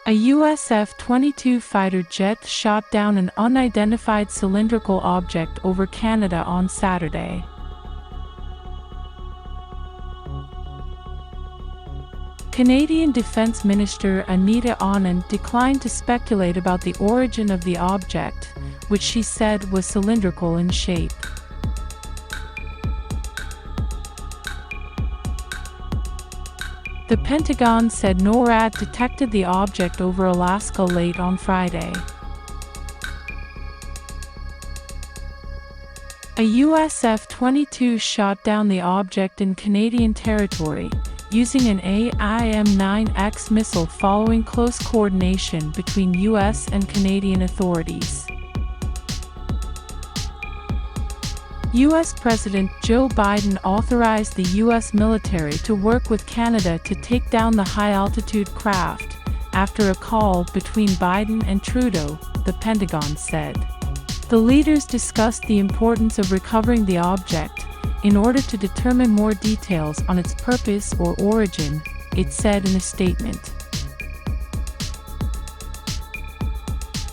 A US F-22 fighter jet shot down an unidentified cylindrical object over Canada on Saturday. Canadian Defence Minister Anita Anand declined to speculate about the origin of the object, which she said was cylindrical in shape. The Pentagon said NORAD detected the object over Alaska late on Friday. A US F-22 shot down the object in Canadian territory, using an AIM-9X missile following close coordination between US and Canadian authorities. U.S. President Joe Biden authorized the U.S. military to work with Canada to take down the high-altitude craft, after a call between Biden and Trudeau, the Pentagon said. The leaders discussed the importance of recovering the object, in order to determine more details on its purpose or origin, it said in a statement.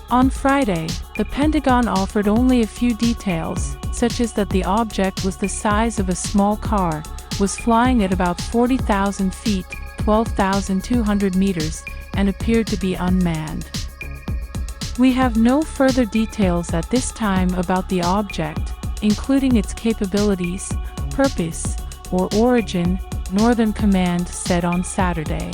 On Friday, the Pentagon offered only a few details, such as that the object was the size of a small car, was flying at about 40,000 feet, 12,200 meters, and appeared to be unmanned. We have no further details at this time about the object, including its capabilities, purpose, or origin, Northern Command said on Saturday.